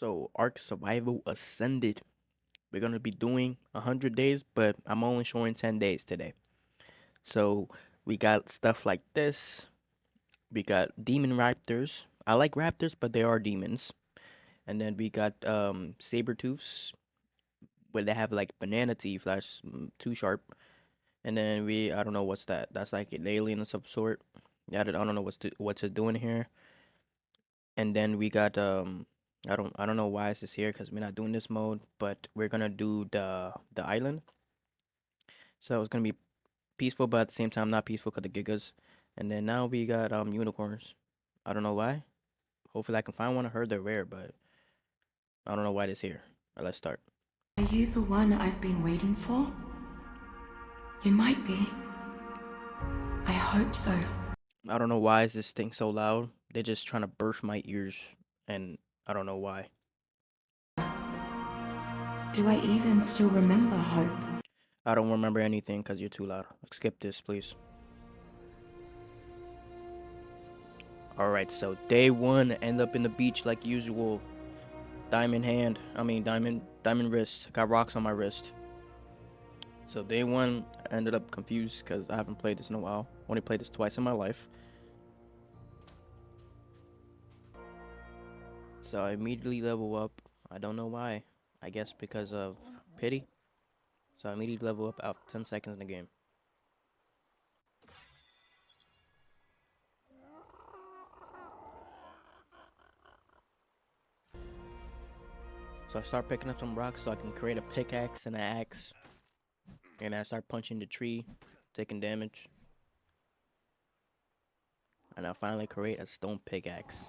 So Ark Survival Ascended. We're gonna be doing 100 days, but I'm only showing 10 days today. So we got stuff like this. We got demon raptors. I like raptors, but they are demons. And then we got saber tooths, where they have like banana teeth. That's too sharp. And then I don't know what's that. That's like an alien of some sort. Yeah, I don't know what's it doing here. And then we got I don't know why this is here because we're not doing this mode, but we're gonna do the island. So it's gonna be peaceful, but at the same time not peaceful because the gigas. And then now we got unicorns. I don't know why. Hopefully I can find one. I heard they're rare, but I don't know why this here. Alright, let's start. Are you the one I've been waiting for? You might be. I hope so. I don't know why is this thing so loud. They're just trying to burst my ears, and I don't know why. Do I even still remember Hope? I don't remember anything because you're too loud. Skip this, please. Alright, so day one, end up in the beach like usual. Diamond hand. I mean diamond wrist. Got rocks on my wrist. So day one, I ended up confused because I haven't played this in a while. Only played this twice in my life. So I immediately level up. I don't know why. I guess because of pity. So I immediately level up after 10 seconds in the game. So I start picking up some rocks so I can create a pickaxe and an axe. And I start punching the tree, taking damage. And I finally create a stone pickaxe.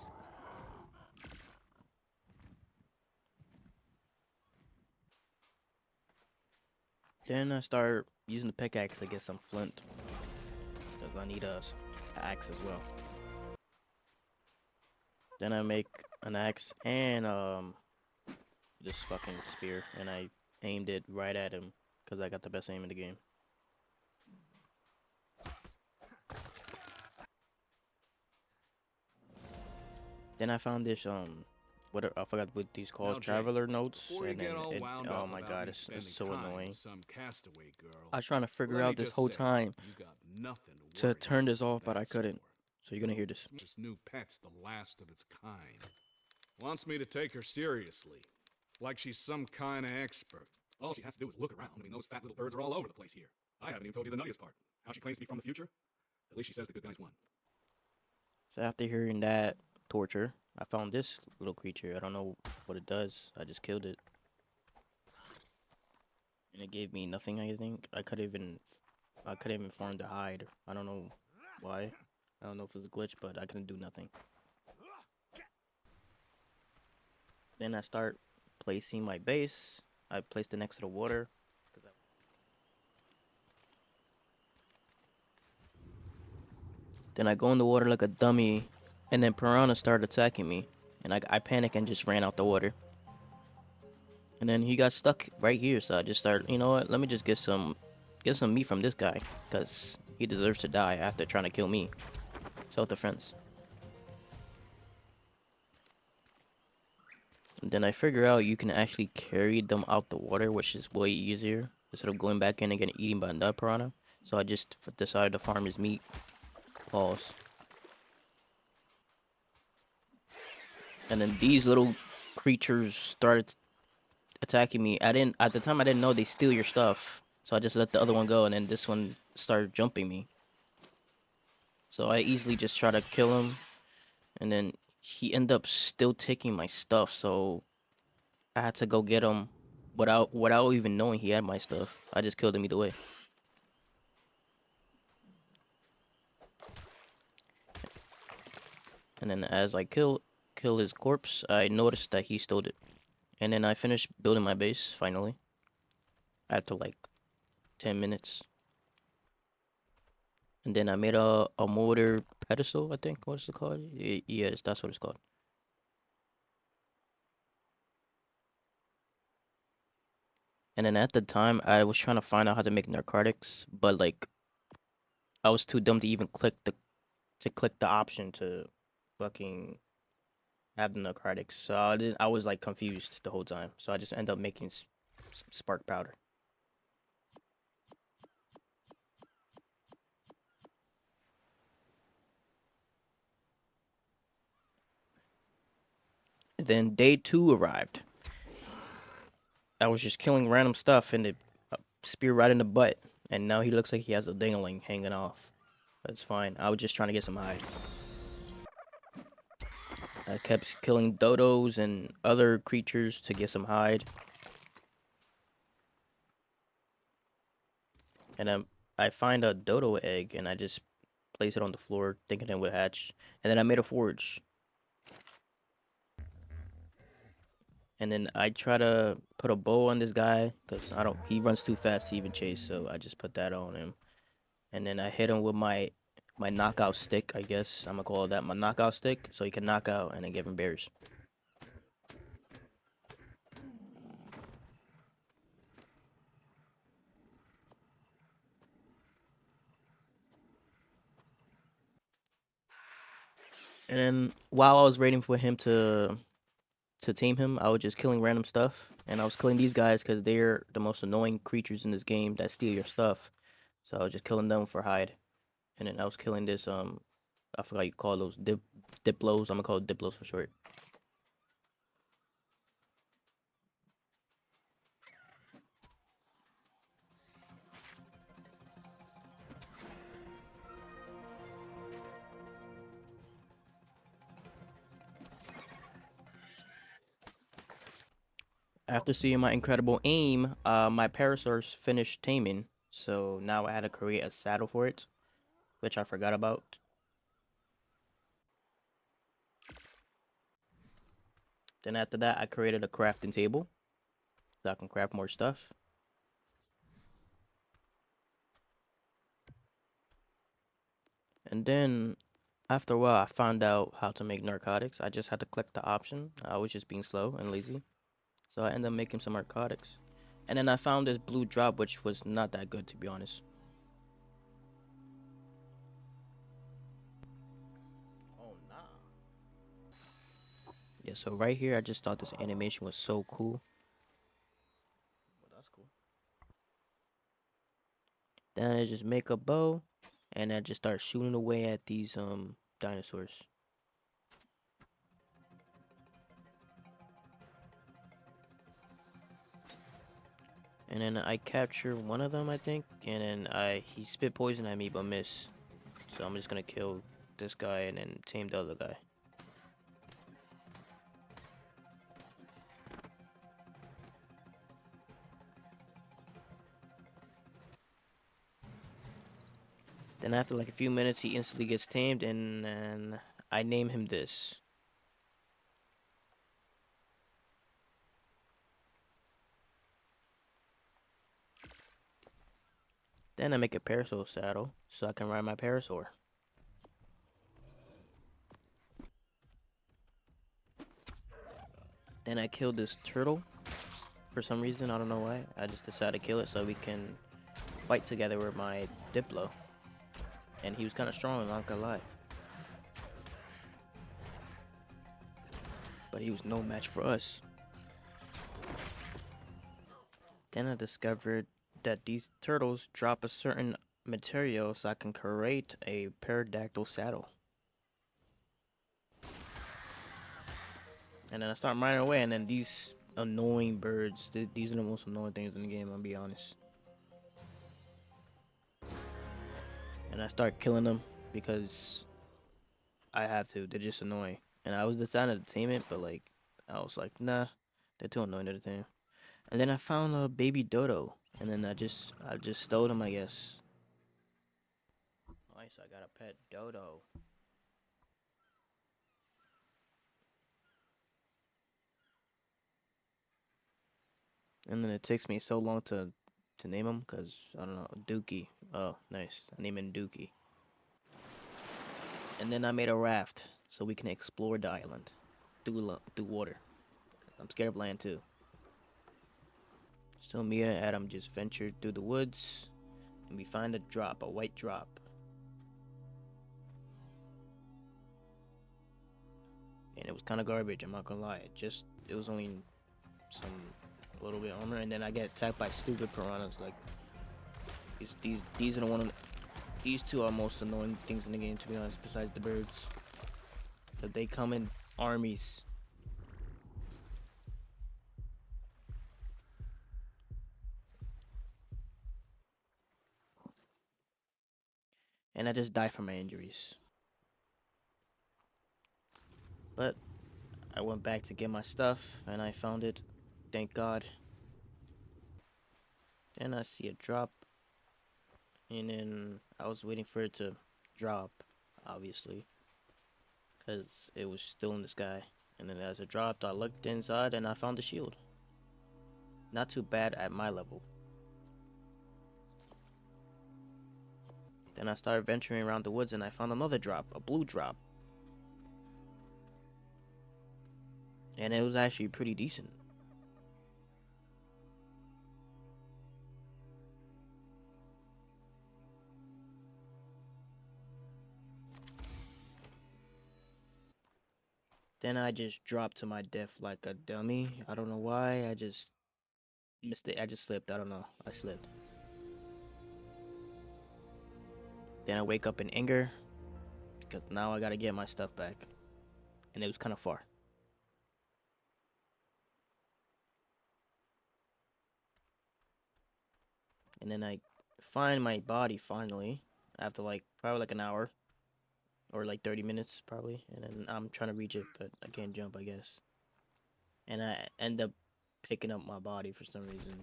Then I start using the pickaxe to get some flint. Because I need a axe as well. Then I make an axe and this fucking spear. And I aimed it right at him. Because I got the best aim in the game. Then I found this what I forgot what these called, traveler notes, and then oh my god, it's so annoying. I was trying to figure out this whole time to turn this off, but I couldn't. So you're gonna hear this. Just new pet's the last of its kind. Wants me to take her seriously, like she's some kind of expert. All she has to do is look around. I mean, those fat little birds are all over the place here. I haven't even told you the nuttiest part. How she claims to be from the future. At least she says the good guys won. So after hearing that torture, I found this little creature. I don't know what it does. I just killed it, and it gave me nothing. I think I could even farm the hide. I don't know why. I don't know if it's a glitch, but I couldn't do nothing. Then I start placing my base. I placed it next to the water. Then I go in the water like a dummy, and then piranha started attacking me, and I panicked and just ran out the water. And then he got stuck right here, so I just started, you know what? Let me just get some meat from this guy, cause he deserves to die after trying to kill me. Self-defense. And then I figure out you can actually carry them out the water, which is way easier instead of going back in and getting eaten by another piranha. So I just decided to farm his meat. Pause. And then these little creatures started attacking me. At the time I didn't know they steal your stuff. So I just let the other one go, and then this one started jumping me. So I easily just try to kill him, and then he ended up still taking my stuff, so I had to go get him without even knowing he had my stuff. I just killed him either way. And then as I kill his corpse, I noticed that he stole it. And then I finished building my base finally. After like 10 minutes. And then I made a mortar pedestal, I think. What's it called? Yes, that's what it's called. And then at the time, I was trying to find out how to make narcotics, but like I was too dumb to even click the option to fucking have the narcotics. So I was like confused the whole time. So I just end up making spark powder. And then day 2 arrived. I was just killing random stuff and it spear right in the butt. And now he looks like he has a dingling hanging off. That's fine. I was just trying to get some hide. I kept killing dodos and other creatures to get some hide. And I find a dodo egg and I just place it on the floor thinking it would hatch. And then I made a forge. And then I try to put a bow on this guy because I don't. He runs too fast to even chase, so I just put that on him. And then I hit him with my knockout stick. I guess I'm gonna call that my knockout stick, so he can knock out and then give him berries. And then while I was waiting for him to tame him, I was just killing random stuff, and I was killing these guys because they're the most annoying creatures in this game that steal your stuff. So I was just killing them for hide, and then I was killing this I forgot you call those diplos. I'm gonna call it diplos for short. After seeing my incredible aim, my Parasaurus finished taming, so now I had to create a saddle for it, which I forgot about. Then after that, I created a crafting table, so I can craft more stuff. And then, after a while, I found out how to make narcotics. I just had to click the option. I was just being slow and lazy, so I ended up making some narcotics. And then I found this blue drop, which was not that good, to be honest. Oh, nah. Yeah, so right here, I just thought this animation was so cool. Well, that's cool. Then I just make a bow, and I just start shooting away at these dinosaurs. And then I capture one of them, I think, and then he spit poison at me but miss. So I'm just gonna kill this guy and then tame the other guy. Then after like a few minutes, he instantly gets tamed, and then I name him this. Then I make a parasaur saddle so I can ride my parasaur. Then I kill this turtle for some reason. I don't know why. I just decided to kill it so we can fight together with my Diplo. And he was kind of strong, I'm not gonna lie. But he was no match for us. Then I discovered that these turtles drop a certain material so I can create a pterodactyl saddle. And then I start mining away, and then these annoying birds, these are the most annoying things in the game, I'll be honest. And I start killing them because I have to, they're just annoying. And I was deciding to tame it, but like, I was like, nah, they're too annoying to tame. And then I found a baby dodo, and then I just stole them, I guess. Nice, I got a pet dodo. And then it takes me so long to name him, cause I don't know, Dookie. Oh, nice. I name him Dookie. And then I made a raft so we can explore the island through water. I'm scared of land too. So me and Adam just ventured through the woods, and we find a drop, a white drop. and it was kind of garbage. I'm not gonna lie. It was only some a little bit armor, and then I get attacked by stupid piranhas. Like these are the one. These two are most annoying things in the game, to be honest. Besides the birds, that they come in armies. And I just die from my injuries. But I went back to get my stuff, and I found it. Thank God. Then I see a drop, and then I was waiting for it to drop, obviously, because it was still in the sky. And then as it dropped, I looked inside, and I found the shield. Not too bad at my level. Then I started venturing around the woods, and I found another drop, a blue drop. And it was actually pretty decent. Then I just dropped to my death like a dummy. I don't know why. I just missed it. I just slipped. I don't know. I slipped. Then I wake up in anger because now I gotta get my stuff back. And it was kind of far. And then I find my body finally after like probably like an hour or like 30 minutes probably. And then I'm trying to reach it, but I can't jump, I guess. And I end up picking up my body for some reason.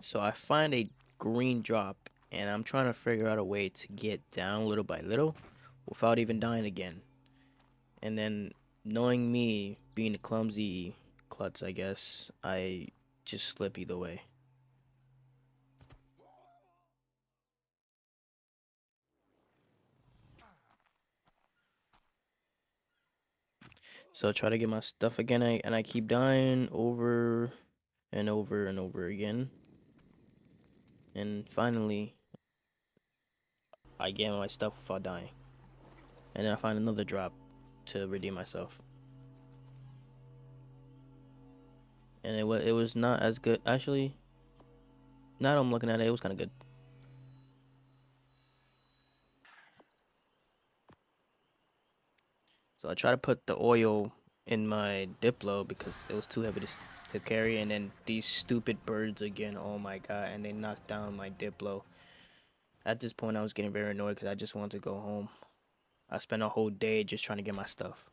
So I find a green drop, and I'm trying to figure out a way to get down little by little without even dying again. And then, knowing me being a clumsy klutz, I guess, I just slip either way. So I try to get my stuff again, and I keep dying over and over and over again. And finally, I get my stuff without dying. And then I find another drop to redeem myself. And it was not as good. Actually, now that I'm looking at it, it was kind of good. So I try to put the oil in my Diplo because it was too heavy to carry. And then these stupid birds again, oh my god, and they knocked down my Diplo. At this point, I was getting very annoyed because I just wanted to go home. I spent a whole day just trying to get my stuff.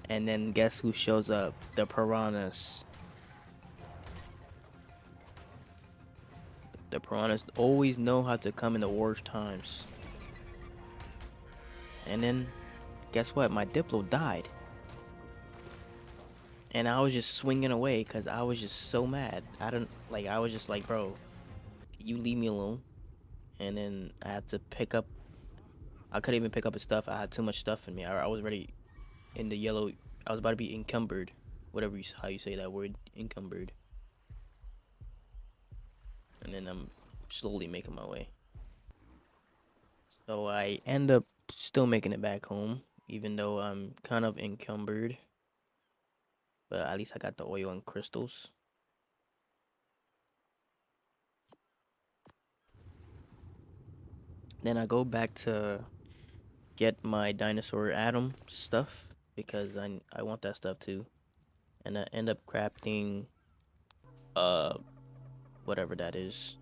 And then guess who shows up? The piranhas. The piranhas always know how to come in the worst times. And then, guess what? My Diplo died. And I was just swinging away because I was just so mad. I was just like, bro, you leave me alone. And then I had to pick up, I couldn't even pick up his stuff. I had too much stuff in me. I was already in the yellow, I was about to be encumbered. Whatever how you say that word, encumbered. And then I'm slowly making my way. So I end up still making it back home, even though I'm kind of encumbered. But at least I got the oil and crystals. Then I go back to get my dinosaur atom stuff because I want that stuff too. And I end up crafting uh whatever that is.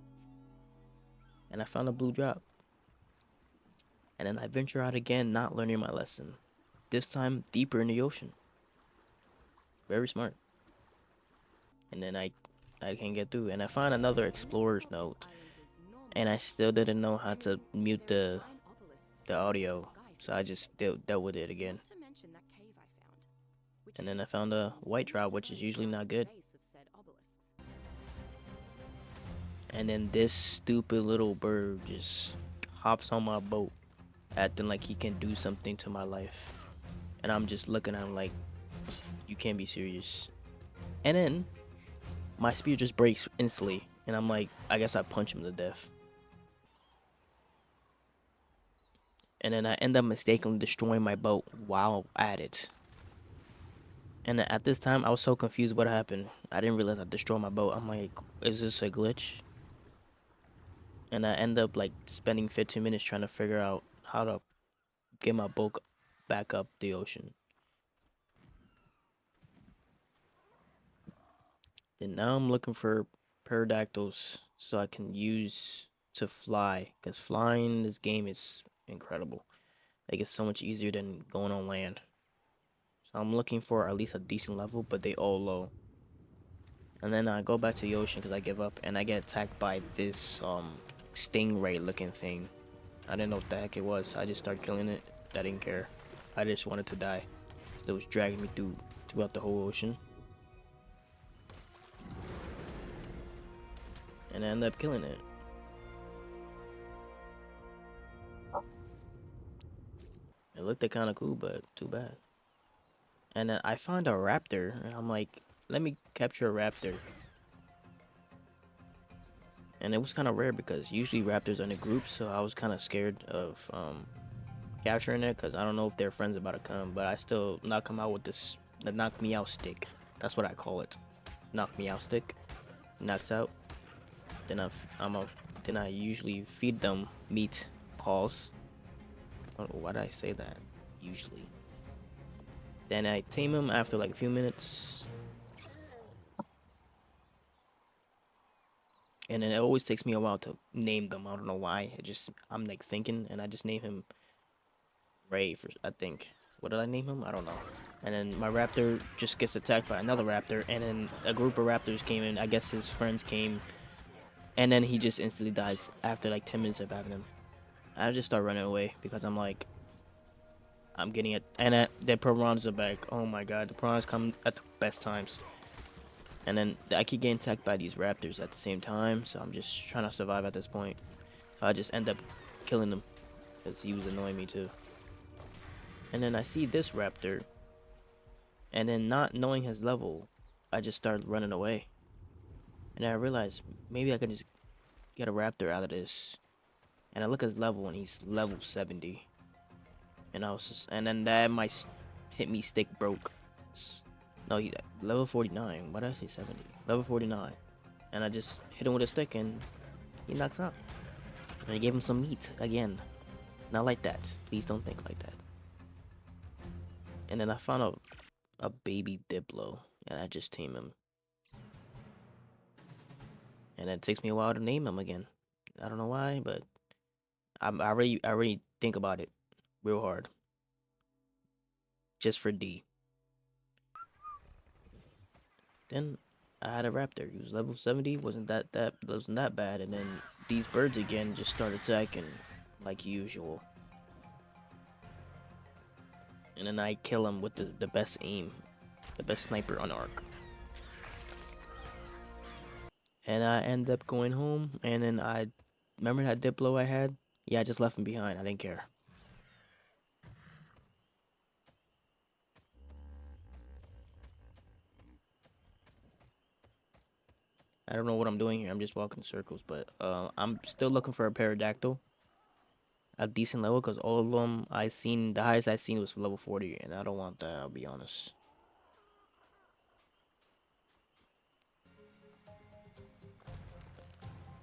And I found a blue drop. And then I venture out again, not learning my lesson. This time deeper in the ocean. Very smart. And then I can get through. And I find another explorer's note. And I still didn't know how to mute the audio. So I just dealt with it again. And then I found a white drop, which is usually not good. And then this stupid little bird just hops on my boat, acting like he can do something to my life. And I'm just looking at him like, You can't be serious. And then my spear just breaks instantly, and I'm like, I guess I punch him to death. And then I end up mistakenly destroying my boat while at it. And then at this time, I was so confused what happened. I didn't realize I destroyed my boat. I'm like, is this a glitch? And I end up like spending 15 minutes trying to figure out how to get my boat back up the ocean. And now I'm looking for pterodactyls so I can use to fly. Because flying in this game is incredible. Like it's so much easier than going on land. So I'm looking for at least a decent level, but they all low. And then I go back to the ocean because I give up and I get attacked by this stingray looking thing. I didn't know what the heck it was. I just started killing it. I didn't care. I just wanted to die. It was dragging me throughout the whole ocean. And I ended up killing it. It looked kind of cool, but too bad. And then I found a raptor, and I'm like, let me capture a raptor. And it was kind of rare because usually raptors are in a group, so I was kind of scared of capturing it because I don't know if their friends about to come. But I still knock them out with the knock me out stick. That's what I call it. Knock me out stick. Knocks out. Then then I usually feed them meat. Pause. Oh, why did I say that? Usually. Then I tame them after like a few minutes. And then it always takes me a while to name them. I don't know why. I'm like thinking and I just name him Ray for I think. What did I name him? I don't know. And then my raptor just gets attacked by another raptor and then a group of raptors came in. I guess his friends came and then he just instantly dies after like 10 minutes of having him. I just start running away because I'm like I'm getting it. And the piranhas are back. Oh my god, the piranhas come at the best times. And then I keep getting attacked by these raptors at the same time, so I'm just trying to survive at this point. So I just end up killing him because he was annoying me too. And then I see this raptor, and then not knowing his level, I just started running away. And I realized maybe I could just get a raptor out of this. And I look at his level, and he's level 70. And I was just, and then that my hit me stick broke. No, he level 49. Why did I say 70? Level 49. And I just hit him with a stick, and he knocks out. And I gave him some meat again. Not like that. Please don't think like that. And then I found a baby Diplo, and I just tame him. And it takes me a while to name him again. I don't know why, but I already think about it real hard. Just for D. Then I had a raptor. He was level 70. Wasn't that bad. And then these birds again just started attacking like usual. And then I kill him with the best aim, the best sniper on Arc. And I end up going home. And then I remember that Diplo I had. Yeah, I just left him behind. I didn't care. I don't know what I'm doing here. I'm just walking in circles, but I'm still looking for a pterodactyl, a decent level, because all of them I seen, the highest I seen was level 40, and I don't want that. I'll be honest.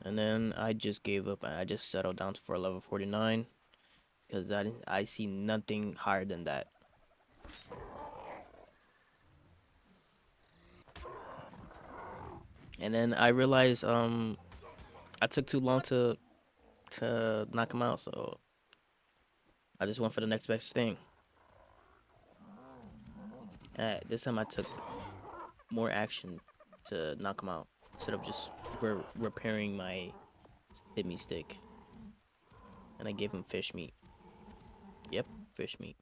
And then I just gave up and I just settled down for a level 49 because I see nothing higher than that. And then I realized I took too long to knock him out, so I just went for the next best thing. This time I took more action to knock him out instead of just repairing my hit me stick. And I gave him fish meat. Yep, fish meat.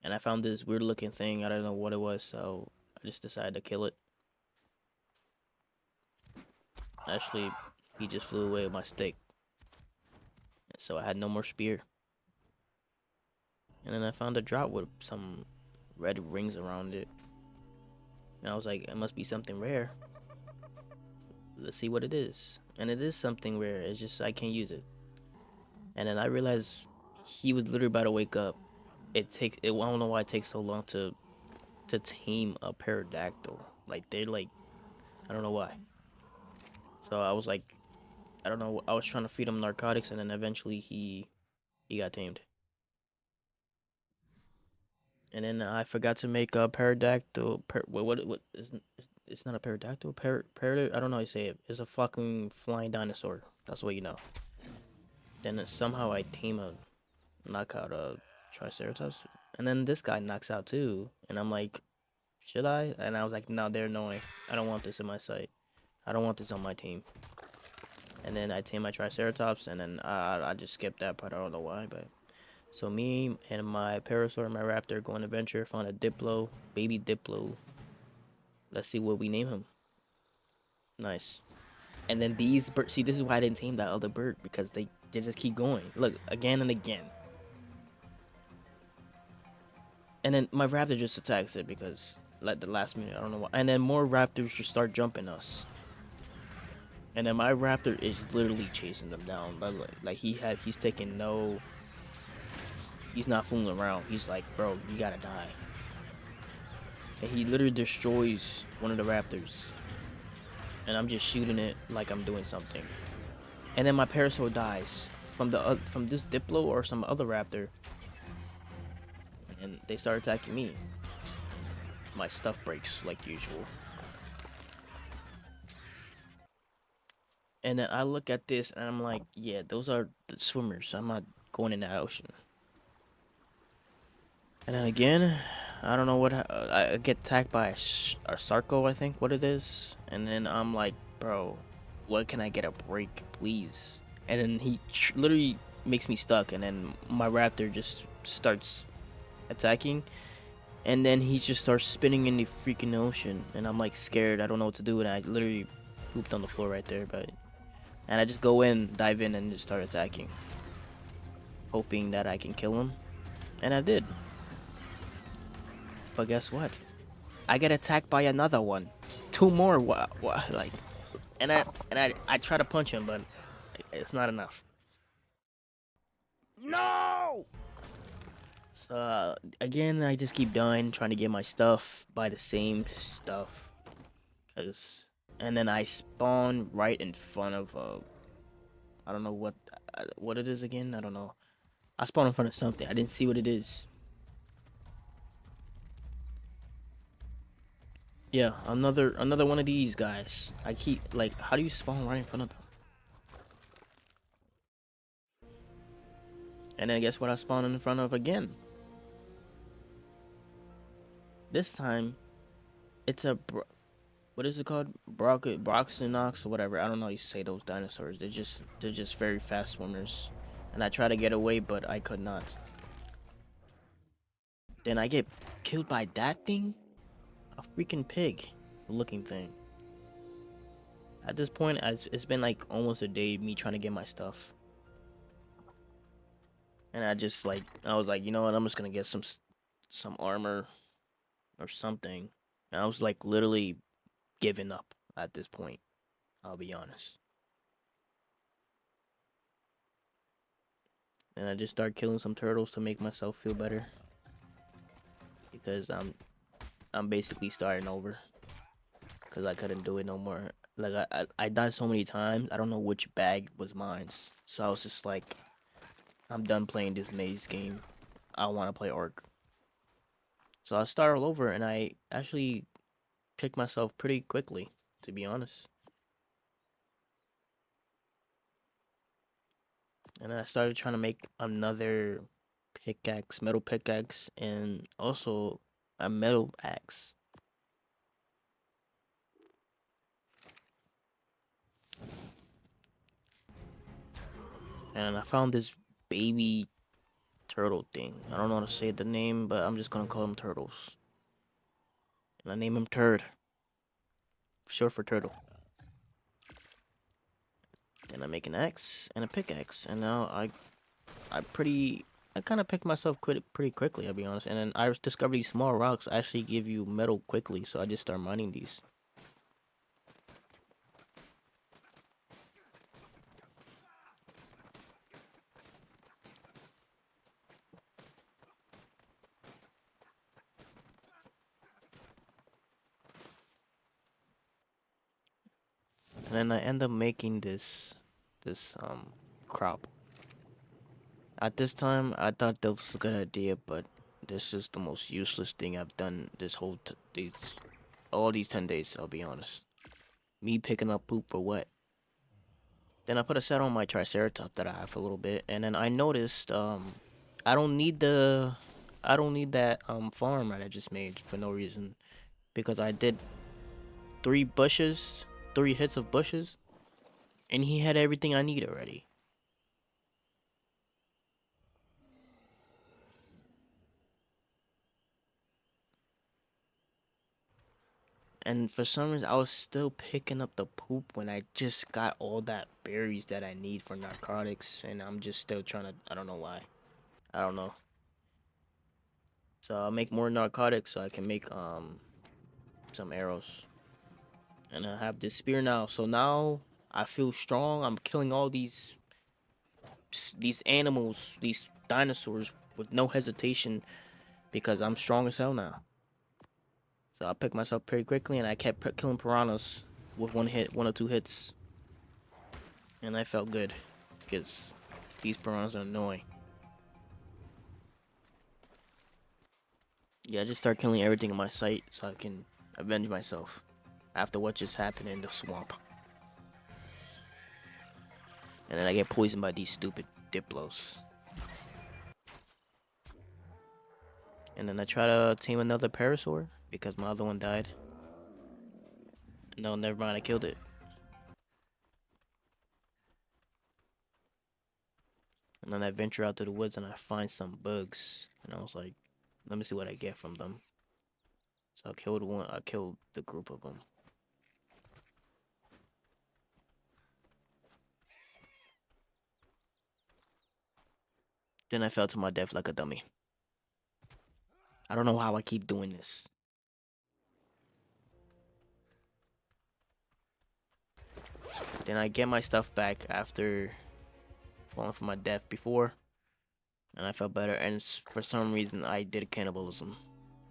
And I found this weird looking thing. I don't know what it was, so I just decided to kill it. Actually, he just flew away with my stick. So I had no more spear. And then I found a drop with some red rings around it. And I was like, it must be something rare. Let's see what it is. And it is something rare. It's just I can't use it. And then I realized he was literally about to wake up. I don't know why it takes so long to tame a pterodactyl. Like they're like I don't know why. So I was like I don't know. I was trying to feed him narcotics, and then eventually he got tamed. And then I forgot to make a pterodactyl. What is it's not a pterodactyl. I don't know how you say it. It's a fucking flying dinosaur. That's what you know. Then somehow I tame a knock out a triceratops, and then this guy knocks out too. And I'm like, should I? And I was like, no, they're annoying. I don't want this in my sight. I don't want this on my team. And then I tame my triceratops, and then I just skipped that part. I don't know why, but so me and my parasaur and my raptor go on an adventure, found a Diplo, baby Diplo. Let's see what we name him. Nice. And then these birds, see, this is why I didn't tame that other bird, because they just keep going. Look, again and again. And then my raptor just attacks it because, like, the last minute, I don't know why. And then more raptors just start jumping us. And then my raptor is literally chasing them down. Like he's taking no, he's not fooling around. He's like, bro, you gotta die. And he literally destroys one of the raptors. And I'm just shooting it like I'm doing something. And then my parasaur dies from this Diplo or some other raptor, and they start attacking me. My stuff breaks like usual. And then I look at this and I'm like, yeah, those are the swimmers. I'm not going in that ocean. And then again, I don't know what I get attacked by a Sarco, I think what it is. And then I'm like, bro, what can I get a break, please? And then he literally makes me stuck. And then my raptor just starts attacking. And then he just starts spinning in the freaking ocean. And I'm like scared. I don't know what to do. And I literally pooped on the floor right there. And I just go in, dive in, and just start attacking, hoping that I can kill him. And I did. But guess what? I get attacked by another one. Two more. What? Like, and I try to punch him, but it's not enough. No. So again, I just keep dying, trying to get my stuff by the same stuff, cause, and then I spawn right in front of I don't know what it is again. I don't know. I spawn in front of something. I didn't see what it is. Yeah, another one of these guys. I keep like, how do you spawn right in front of them? And then guess what? I spawn in front of again. This time, it's what is it called? Broxinox or whatever. I don't know how you say those dinosaurs. They're just very fast swimmers. And I try to get away, but I could not. Then I get killed by that thing? A freaking pig looking thing. At this point, it's been like almost a day me trying to get my stuff. And I was like, you know what? I'm just gonna get some armor or something. And I was like literally giving up at this point. I'll be honest. And I just started killing some turtles to make myself feel better because I'm basically starting over because I couldn't do it no more. Like I died so many times. I don't know which bag was mine. So I was just like, I'm done playing this maze game. I want to play Ark. So I started all over, and I actually picked myself pretty quickly, to be honest. And I started trying to make another pickaxe, metal pickaxe, and also a metal axe. And I found this baby turtle thing. I don't know how to say the name, but I'm just gonna call them turtles. And I name him Turd, short for turtle. Then I make an axe and a pickaxe, and now I pretty I kind of picked myself pretty quickly, I'll be honest. And then I discovered these small rocks actually give you metal quickly, so I just start mining these. And then I end up making this crop. At this time, I thought that was a good idea, but this is the most useless thing I've done this whole these all these 10 days. I'll be honest. Me picking up poop or what? Then I put a set on my Triceratops that I have for a little bit, and then I noticed I don't need the I don't need that farm that I just made for no reason because I did 3 bushes, 3 hits of bushes, and he had everything I need already. And for some reason, I was still picking up the poop when I just got all that berries that I need for narcotics, and I'm just still trying to. I don't know why. I don't know. So I'll make more narcotics so I can make some arrows, and I have this spear now. So now I feel strong. I'm killing all these animals, these dinosaurs with no hesitation because I'm strong as hell now. So I picked myself pretty quickly, and I kept killing piranhas with 1 hit, 1 or 2 hits. And I felt good because these piranhas are annoying. Yeah, I just start killing everything in my sight so I can avenge myself after what just happened in the swamp. And then I get poisoned by these stupid Diplos. And then I try to tame another Parasaur because my other one died. No, never mind, I killed it. And then I venture out to the woods and I find some bugs. And I was like, let me see what I get from them. So I killed one. I killed the group of them. Then I fell to my death like a dummy. I don't know how I keep doing this. Then I get my stuff back after falling from my death before, and I felt better. And for some reason, I did cannibalism,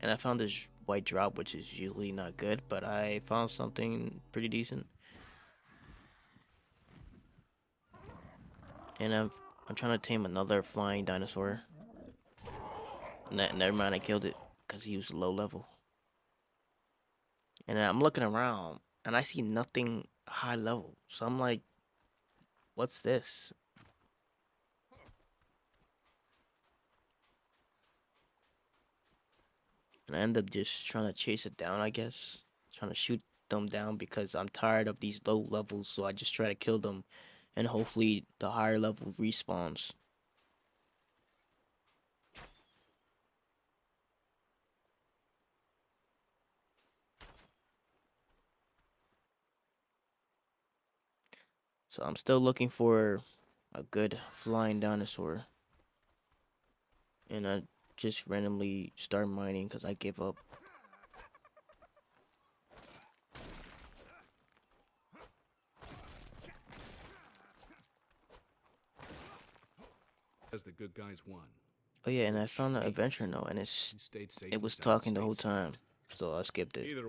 and I found this white drop, which is usually not good, but I found something pretty decent. And I'm trying to tame another flying dinosaur. Never mind, I killed it because he was low level. And I'm looking around, and I see nothing high level. So I'm like, what's this? And I end up just trying to chase it down, I guess. Trying to shoot them down because I'm tired of these low levels, so I just try to kill them and hopefully the higher level respawns. So I'm still looking for a good flying dinosaur. And I just randomly start mining because I give up. As the good guys won. Oh yeah, and I Which found an adventure means note and you stayed safe it and was sound talking the whole time. stateside. So I skipped it. Either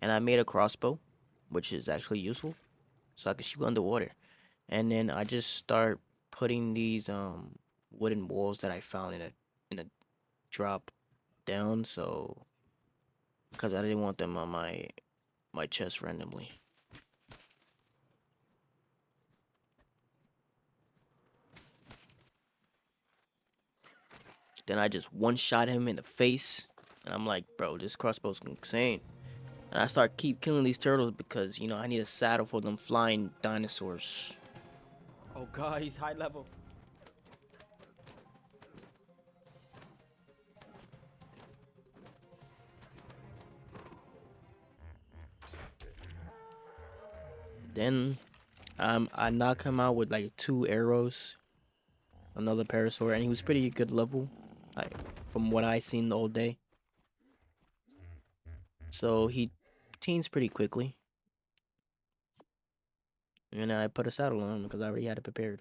And I made a crossbow, which is actually useful. So I can shoot underwater. And then I just start putting these wooden walls that I found in a drop down, so because I didn't want them on my chest randomly. Then I just one shot him in the face, and I'm like, bro, this crossbow's insane. And I start keep killing these turtles because I need a saddle for them flying dinosaurs. Oh god, he's high level. Then I knock him out with like 2 arrows another parasaur, and he was pretty good level, like from what I seen all day. So he teams pretty quickly, and I put a saddle on him because I already had it prepared.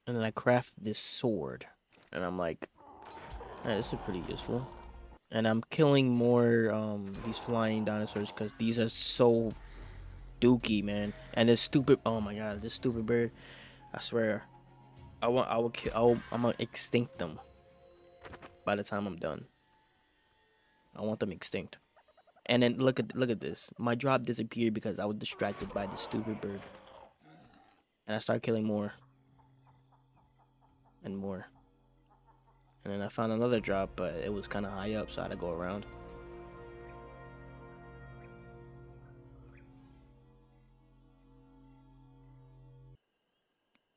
And then I craft this sword, and I'm like, "Hey, this is pretty useful." And I'm killing more these flying dinosaurs because these are so dookie, man. And this stupid, oh my god, this stupid bird. I swear, I will kill. I'm gonna extinct them by the time I'm done. I want them extinct. And then look at this. My drop disappeared because I was distracted by the stupid bird, and I started killing more and more. And then I found another drop, but it was kind of high up, so I had to go around.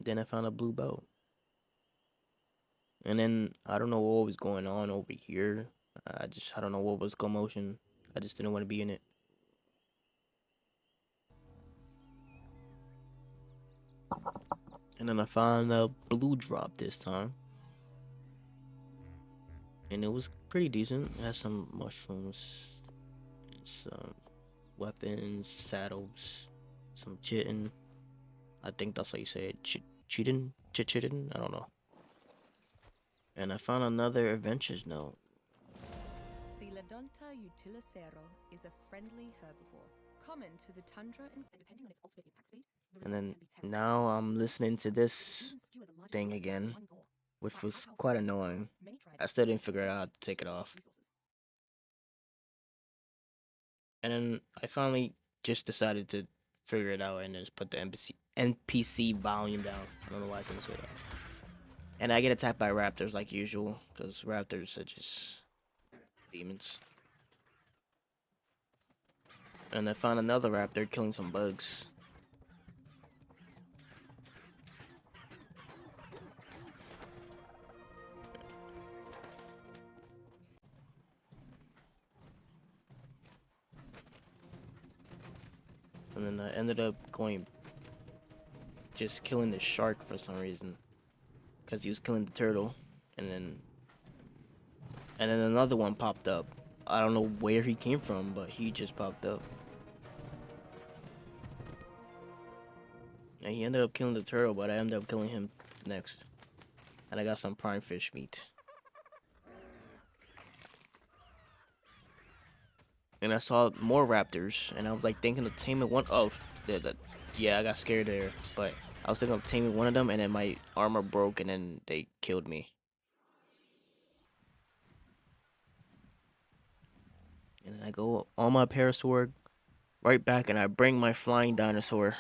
Then I found a blue boat. And then I don't know what was going on over here. I don't know what was commotion. I just didn't want to be in it. And then I found a blue drop this time, and it was pretty decent. It had some mushrooms, some weapons, saddles, some chitin. I think that's how you say it. Chitin? Chitin? I don't know. And I found another adventures note. Coelodonta utilicero is a friendly herbivore, common to the tundra and depending on its ultimate impact speed, the And results then can be terrifying. now I'm listening to But this humans skewer the largest thing populations in again, one goal. which Despite was how quite powerful they are, annoying. many tribes I still have didn't figure out how to take it off. resources. And then I finally just decided to figure it out and just put the NPC volume down. I don't know why I couldn't say that. And I get attacked by raptors like usual, because raptors are just demons. And I found another raptor killing some bugs. And then I ended up going just killing the shark for some reason, because he was killing the turtle. And then another one popped up. I don't know where he came from, but he just popped up. And he ended up killing the turtle, but I ended up killing him next. And I got some prime fish meat. And I saw more raptors, and I was like thinking of taming one. Oh, yeah, I got scared there. But I was thinking of taming one of them, and then my armor broke, and then they killed me. And then I go on my parasaur right back, and I bring my flying dinosaur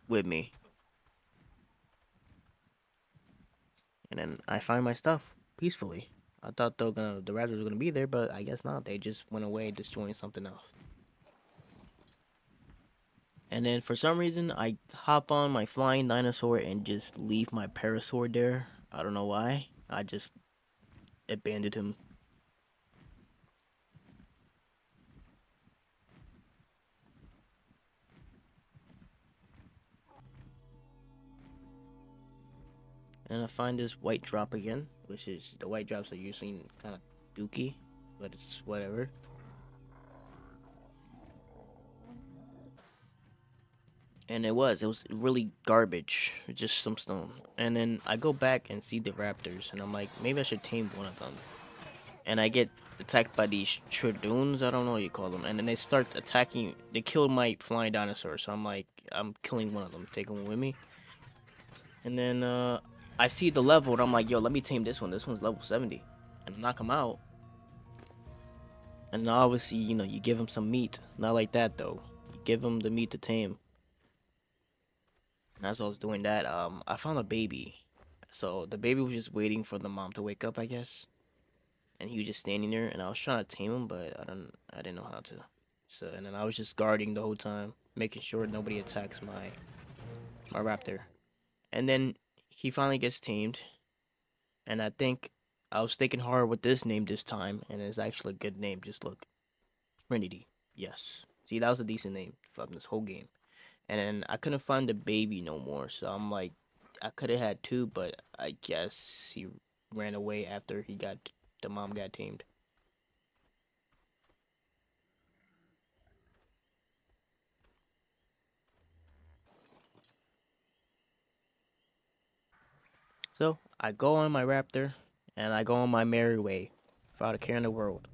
with me. And then I find my stuff peacefully. I thought the raptors were gonna be there, but I guess not. They just went away, destroying something else. And then for some reason, I hop on my flying dinosaur and just leave my parasaur there. I don't know why. I just abandoned him. And I find this white drop again, which is the white drops are usually kind of dookie, but it's whatever. And it was really garbage, just some stone. And then I go back and see the raptors, and I'm like, maybe I should tame one of them. And I get attacked by these Tridunes, I don't know what you call them. And then they start attacking, they kill my flying dinosaur. So I'm like, I'm killing one of them, taking one with me. And then I see the level, and I'm like, yo, let me tame this one. This one's level 70. And knock him out. And obviously, you give him some meat. Not like that, though. You give him the meat to tame. And as I was doing that, I found a baby. So the baby was just waiting for the mom to wake up, I guess. And he was just standing there, and I was trying to tame him, but I didn't know how to. So, and then I was just guarding the whole time, making sure nobody attacks my raptor. And then he finally gets tamed, and I was thinking hard with this name this time, and it's actually a good name. Just look, Trinity. Yes. See, that was a decent name from this whole game. And then I couldn't find the baby no more, so I'm like, I could have had two, but I guess he ran away after the mom got tamed. So I go on my raptor, and I go on my merry way, without a care in the world.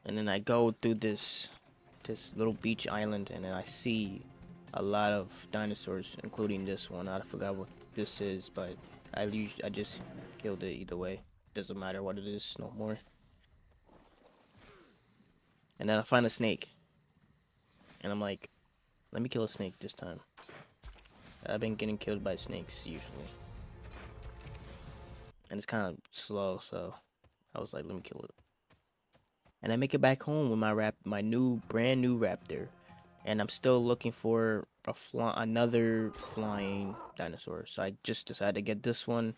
And then I go through this little beach island, and then I see a lot of dinosaurs, including this one. I forgot what this is, but I just killed it either way. Doesn't matter what it is no more. And then I find a snake, and I'm like, let me kill a snake this time. I've been getting killed by snakes usually, and it's kind of slow, so I was like, let me kill it. And I make it back home with my brand new raptor, and I'm still looking for another flying dinosaur. So I just decided to get this one.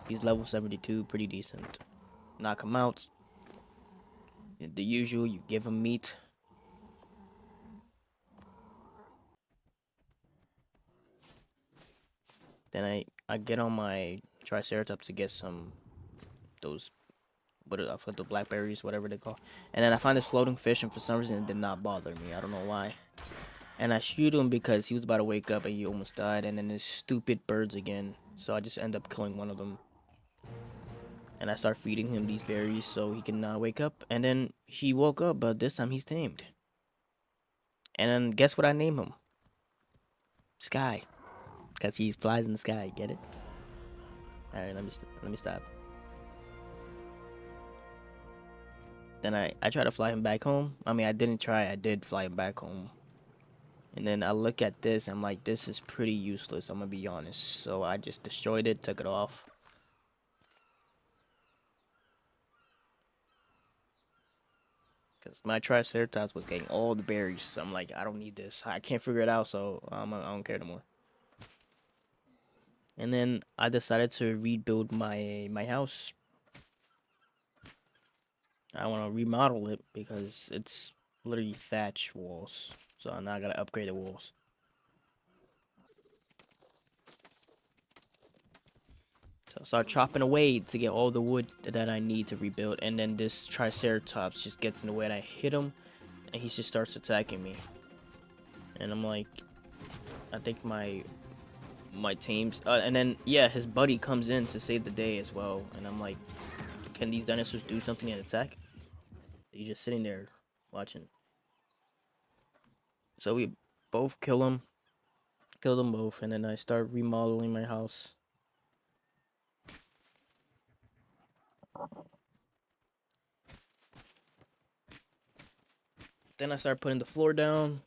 He's level 72, pretty decent. Knock him out. The usual, you give him meat. Then I get on my Triceratops to get some those I forgot the blackberries, whatever they call. And then I find this floating fish, and for some reason it did not bother me. I don't know why. And I shoot him because he was about to wake up and he almost died. And then there's stupid birds again. So I just end up killing one of them. And I start feeding him these berries so he can not wake up. And then he woke up, but this time he's tamed. And then guess what I name him? Sky. Because he flies in the sky. Get it? Alright, let me stop. Then I try to fly him back home. I mean, I didn't try. I did fly him back home. And then I look at this. I'm like, this is pretty useless. I'm going to be honest. So I just destroyed it. Took it off. Because my Triceratops was getting all the berries. So I'm like, I don't need this. I can't figure it out. So I don't care no more. And then I decided to rebuild my house. I want to remodel it because it's literally thatch walls. So now I gotta upgrade the walls. So I start chopping away to get all the wood that I need to rebuild. And then this Triceratops just gets in the way and I hit him. And he just starts attacking me. And I'm like, I think my team's... and then, yeah, his buddy comes in to save the day as well. And I'm like, can these dinosaurs do something and attack? He's just sitting there watching. So we both kill them both, and then I start remodeling my house. Then I start putting the floor down.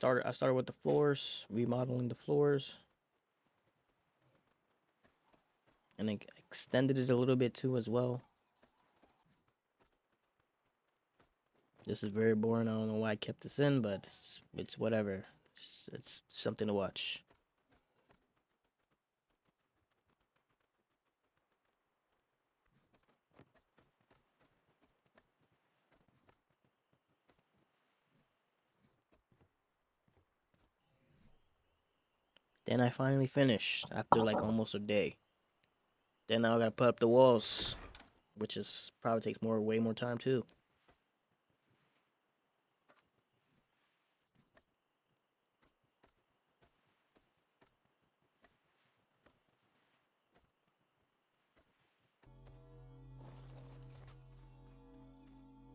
I started with the floors, remodeling the floors, and then extended it a little bit too as well. This is very boring. I don't know why I kept this in, but it's whatever. It's something to watch. Then I finally finished after like almost a day. Then now I gotta put up the walls, which is probably takes way more time too.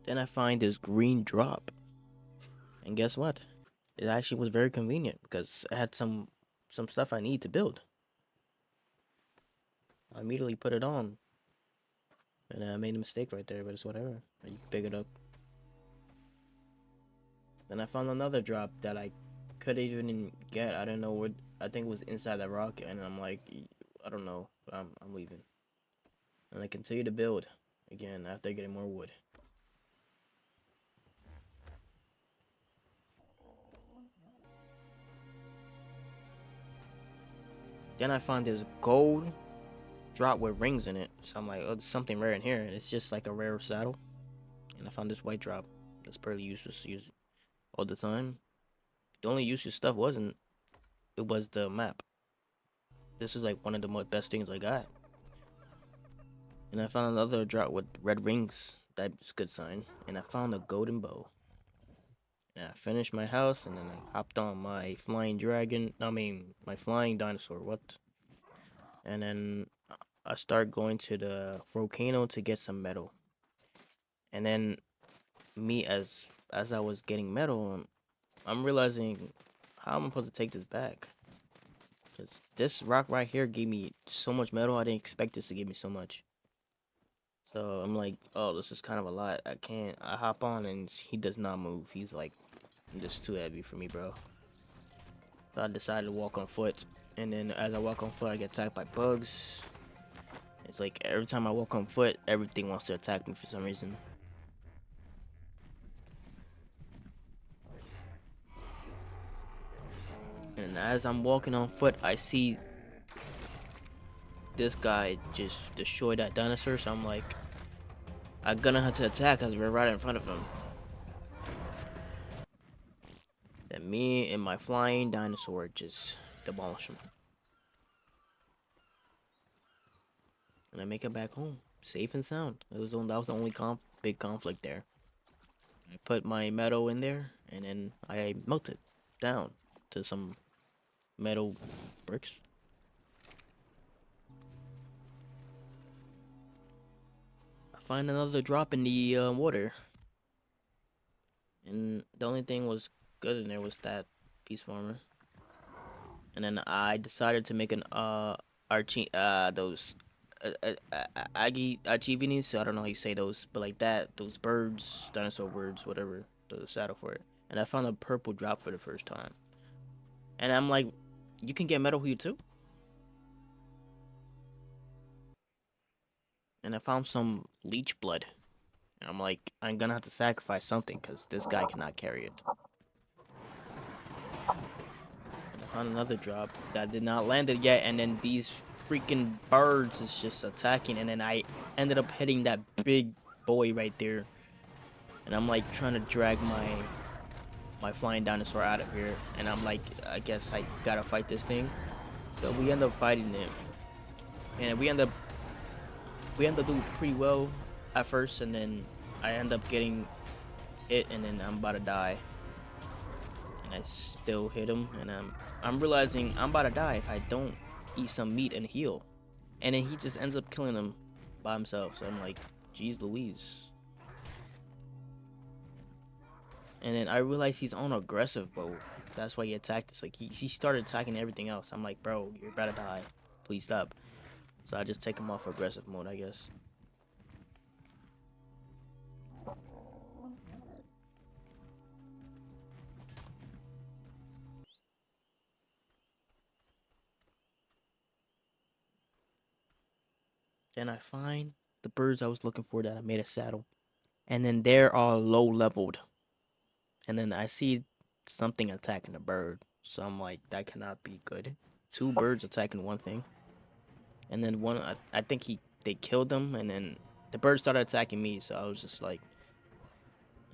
Then I find this green drop, and guess what? It actually was very convenient because I had some stuff I need to build. I immediately put it on, and I made a mistake right there, but it's whatever. You can pick it up. Then I found another drop that I couldn't even get. I don't know what. I think it was inside the rock, and I'm like, I don't know, but I'm leaving. And I continue to build again after getting more wood. Then I found this gold drop with rings in it. So I'm like, oh, there's something rare in here. And it's just like a rare saddle. And I found this white drop. That's pretty useless to use all the time. The only useless stuff wasn't. It was the map. This is like one of the best things I got. And I found another drop with red rings. That's a good sign. And I found a golden bow. And I finished my house, and then I hopped on my flying dragon. I mean, my flying dinosaur. What? And then I start going to the volcano to get some metal. And then me as I was getting metal, I'm realizing how am I supposed to take this back? Cause this rock right here gave me so much metal. I didn't expect this to give me so much. So I'm like, oh, this is kind of a lot. I can't. I hop on and he does not move. He's like, just too heavy for me, bro. So I decided to walk on foot. And then as I walk on foot, I get attacked by bugs. It's like every time I walk on foot, everything wants to attack me for some reason. And as I'm walking on foot, I see this guy just destroy that dinosaur. So I'm like, I'm gonna have to attack because we're right in front of him. Then me and my flying dinosaur just demolish him. And I make it back home, safe and sound. That was the only big conflict there. I put my metal in there, and then I melt it down to some metal bricks. I find another drop in the water, and the only thing was good in there was that piece of armor. And then I decided to make an those Agi Achivinis, so I don't know how you say those, but like that, those birds, dinosaur birds, whatever, the saddle for it. And I found a purple drop for the first time. And I'm like, you can get metal here too? And I found some leech blood. And I'm like, I'm gonna have to sacrifice something because this guy cannot carry it. And I found another drop that did not land it yet, and then these freaking birds is just attacking, and then I ended up hitting that big boy right there. And I'm like trying to drag my flying dinosaur out of here, and I'm like, I guess I gotta fight this thing. So we end up fighting it, and we end up doing pretty well at first, and then I end up getting hit, and then I'm about to die, and I still hit him, and I'm realizing I'm about to die if I don't eat some meat and heal, and then he just ends up killing him by himself. So I'm like, geez Louise. And then I realized he's on aggressive mode. That's why he attacked us. Like he started attacking everything else. I'm like, bro, you're about to die. Please stop. So I just take him off aggressive mode, I guess. Then I find the birds I was looking for that I made a saddle. And then they're all low leveled. And then I see something attacking the bird. So I'm like, that cannot be good. Two birds attacking one thing. And then one, I think they killed them. And then the bird started attacking me. So I was just like,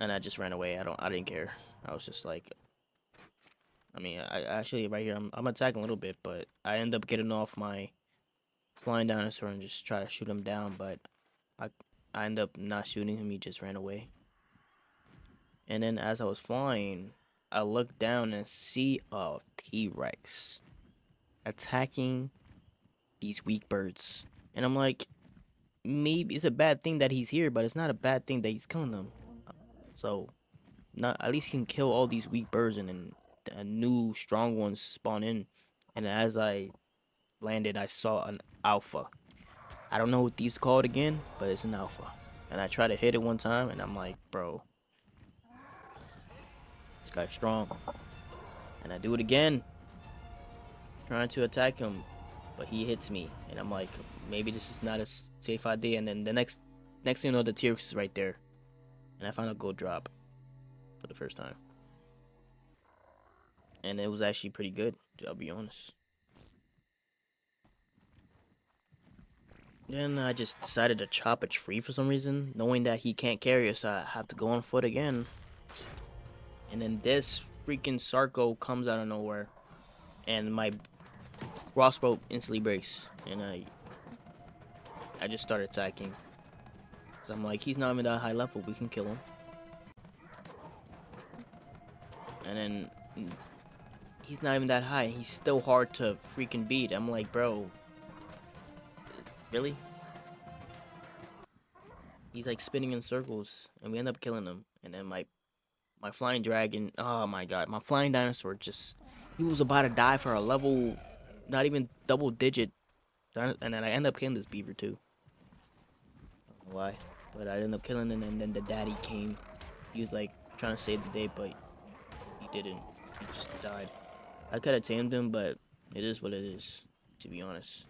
and I just ran away. I didn't care. I was just like, I mean, I actually right here, I'm attacking a little bit, but I end up getting off my flying dinosaur and just try to shoot him down. But I, I end up not shooting him. He just ran away. And then as I was flying, I looked down and see a T-Rex attacking these weak birds. And I'm like, maybe it's a bad thing that he's here, but it's not a bad thing that he's killing them. So, not at least he can kill all these weak birds, and then new strong ones spawn in. And as I landed, I saw an alpha. I don't know what these called again, but it's an alpha. And I tried to hit it one time, and I'm like, bro, this guy's strong. And I do it again, trying to attack him, but he hits me, and I'm like, maybe this is not a safe idea. And then the next thing you know, the T-Rex is right there, and I found a gold drop for the first time, and it was actually pretty good. I'll be honest. Then I just decided to chop a tree for some reason, knowing that he can't carry us. So I have to go on foot again. And then this freaking Sarco comes out of nowhere, and my crossbow instantly breaks, and I just start attacking. So I'm like, he's not even that high level, we can kill him. And then he's not even that high, and he's still hard to freaking beat. I'm like, bro, really? He's like spinning in circles, and we end up killing him. And then my flying dragon, oh my god, my flying dinosaur just, he was about to die for a level, not even double digit. And then I end up killing this beaver too. I don't know why, but I ended up killing him, and then the daddy came. He was like trying to save the day, but he didn't. He just died. I could have tamed him, but it is what it is, to be honest.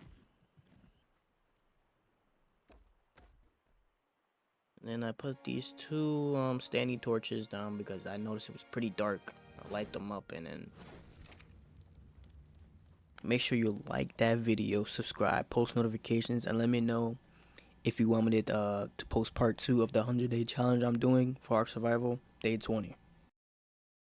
And then I put these two standing torches down because I noticed it was pretty dark. I light them up, and then make sure you like that video, subscribe, post notifications, and let me know if you want me to post part 2 of the 100-day challenge I'm doing for Ark Survival, day 20.